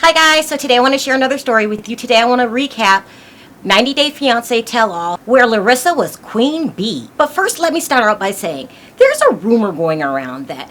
Hi guys, so today I want to share another story with you. Today I want to recap 90 Day Fiance Tell All, where Larissa was Queen Bee. But first let me start out by saying, there's a rumor going around that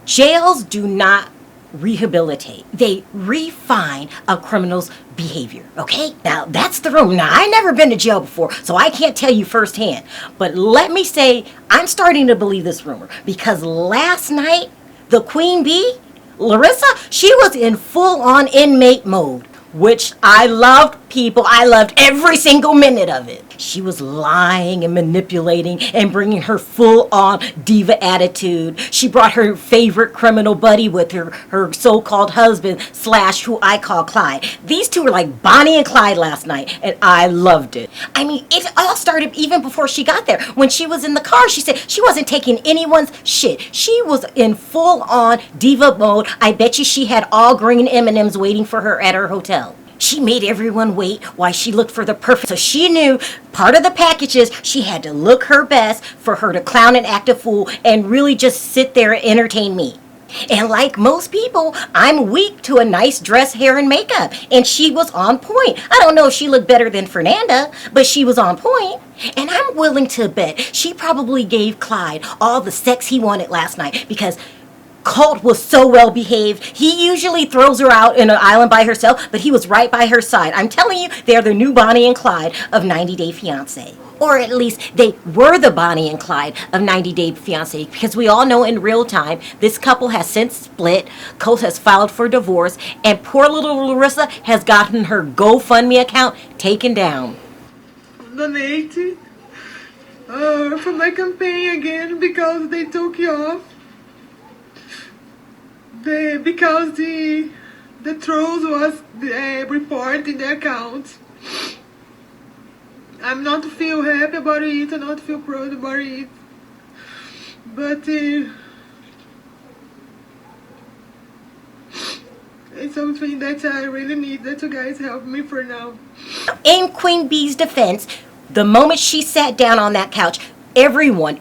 jails do not rehabilitate. They refine a criminal's behavior, okay? Now that's the rumor. Now I've never been to jail before, so I can't tell you firsthand. But let me say, I'm starting to believe this rumor because last night, the Queen Bee, Larissa, she was in full-on inmate mode, which I loved, people. I loved every single minute of it. She was lying and manipulating and bringing her full-on diva attitude. She brought her favorite criminal buddy with her, her so-called husband slash who I call Clyde. These two were like Bonnie and Clyde last night, and I loved it. I mean, it all started even before she got there. When she was in the car, she said she wasn't taking anyone's shit. She was in full-on diva mode. I bet you she had all green M&Ms waiting for her at her hotel. She made everyone wait while she looked for the perfect. So she knew part of the package is she had to look her best for her to clown and act a fool and really just sit there and entertain me. And like most people, I'm weak to a nice dress, hair, and makeup. And she was on point. I don't know if she looked better than Fernanda, but she was on point. And I'm willing to bet she probably gave Clyde all the sex he wanted last night because Colt was so well behaved. He usually throws her out in an island by herself, but he was right by her side. I'm telling you, they're the new Bonnie and Clyde of 90 Day Fiancé. Or at least they were the Bonnie and Clyde of 90 Day Fiancé, because we all know in real time this couple has since split. Colt has filed for divorce, and poor little Larissa has gotten her GoFundMe account taken down. Donate for my campaign again because they took you off. Because the trolls was reporting the account. I'm not feel happy about it. I not feel proud about it. But it's something that I really need that you guys help me for now. In Queen Bee's defense, the moment she sat down on that couch, everyone,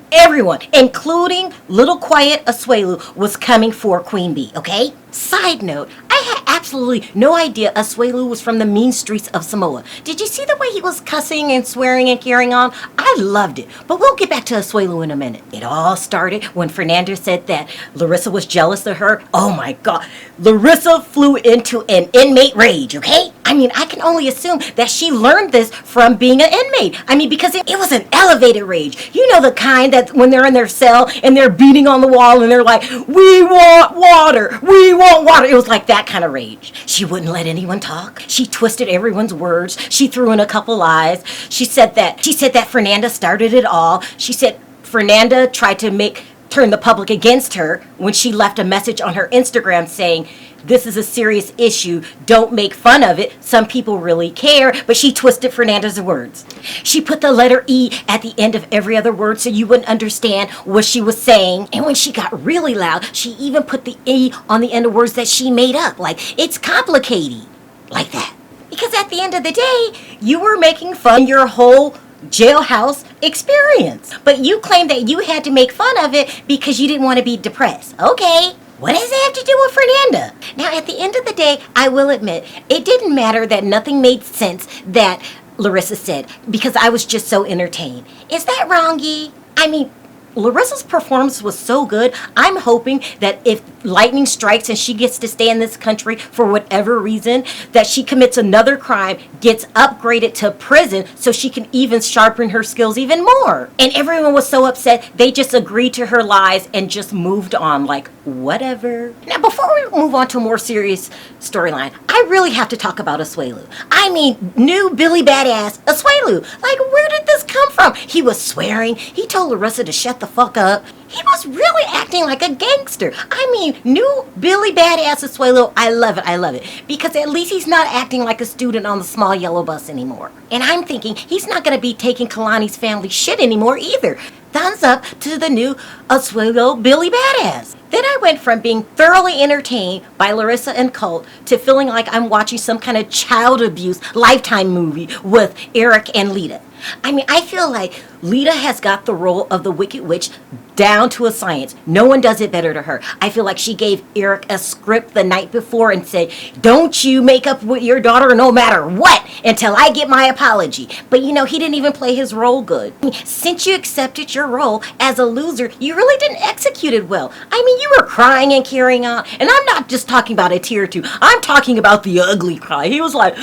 including little quiet Asuelu, was coming for Queen Bee, okay? Side note, I had absolutely no idea Asuelu was from the mean streets of Samoa. Did you see the way he was cussing and swearing and carrying on? I loved it, but we'll get back to Asuelu in a minute. It all started when Fernanda said that Larissa was jealous of her. Oh my God, Larissa flew into an inmate rage, okay? I mean, I can only assume that she learned this from being an inmate. I mean, because it was an elevated rage. You know, the kind that when they're in their cell and they're beating on the wall and they're like, we want water, we want water. It was like that kind of rage. She wouldn't let anyone talk. She twisted everyone's words. She threw in a couple lies. She said that Fernanda started it all. She said Fernanda tried to turn the public against her when she left a message on her Instagram saying, this is a serious issue. Don't make fun of it. Some people really care. But she twisted Fernanda's words. She put the letter E at the end of every other word so you wouldn't understand what she was saying. And when she got really loud, she even put the E on the end of words that she made up. Like, it's complicated. Like that. Because at the end of the day, you were making fun of your whole jailhouse experience. But you claimed that you had to make fun of it because you didn't want to be depressed. Okay. What does it have to do with Fernanda? Now, at the end of the day, I will admit, it didn't matter that nothing made sense that Larissa said because I was just so entertained. Is that wrong, Yee? I mean, Larissa's performance was so good. I'm hoping that if lightning strikes and she gets to stay in this country for whatever reason, that she commits another crime, gets upgraded to prison so she can even sharpen her skills even more. And everyone was so upset, they just agreed to her lies and just moved on like, whatever. Now, before we move on to a more serious storyline, I really have to talk about Asuelu. I mean, new Billy Badass Asuelu. Like, where did this come from? He was swearing. He told Larissa to shut the fuck up. He was really acting like a gangster. I mean, new Billy Badass Asuelu, I love it, I love it. Because at least he's not acting like a student on the small yellow bus anymore. And I'm thinking he's not going to be taking Kalani's family shit anymore either. Thumbs up to the new Asuelu Billy Badass. Then I went from being thoroughly entertained by Larissa and Colt to feeling like I'm watching some kind of child abuse Lifetime movie with Eric and Lita. I mean, I feel like Lita has got the role of the Wicked Witch down to a science. No one does it better to her. I feel like she gave Eric a script the night before and said, don't you make up with your daughter no matter what until I get my apology. But you know, he didn't even play his role good. Since you accepted your role as a loser, you really didn't execute it well. I mean, you were crying and carrying on. And I'm not just talking about a tear or two. I'm talking about the ugly cry. He was like...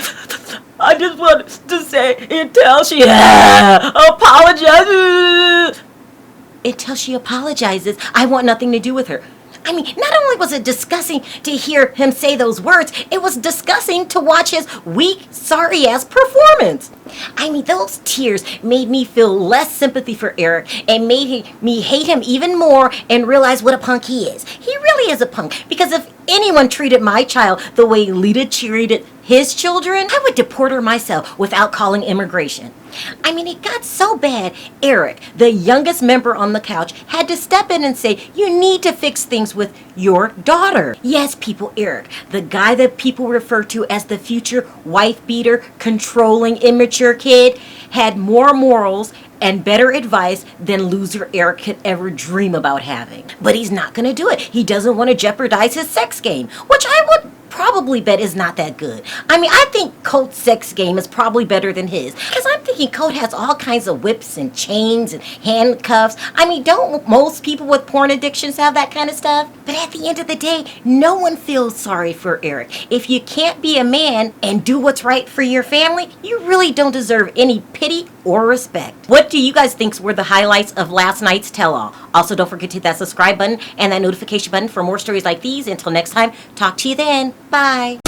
I just wanted to say until she apologizes. Until she apologizes, I want nothing to do with her. I mean, not only was it disgusting to hear him say those words, it was disgusting to watch his weak, sorry-ass performance. I mean, those tears made me feel less sympathy for Eric and made me hate him even more and realize what a punk he is. He really is a punk, because if anyone treated my child the way Lita treated his children, I would deport her myself without calling immigration. I mean, it got so bad, Eric, the youngest member on the couch, had to step in and say, you need to fix things with your daughter. Yes, people, Eric, the guy that people refer to as the future wife-beater, controlling, immature kid, had more morals and better advice than loser Eric could ever dream about having. But he's not going to do it. He doesn't want to jeopardize his sex game, which I would probably bet is not that good. I mean, I think Colt's sex game is probably better than his, because I'm thinking Colt has all kinds of whips and chains and handcuffs. I mean, don't most people with porn addictions have that kind of stuff? But at the end of the day, no one feels sorry for Eric. If you can't be a man and do what's right for your family, you really don't deserve any pity or respect. What do you guys think were the highlights of last night's tell-all? Also, don't forget to hit that subscribe button and that notification button for more stories like these. Until next time, talk to you then. Bye.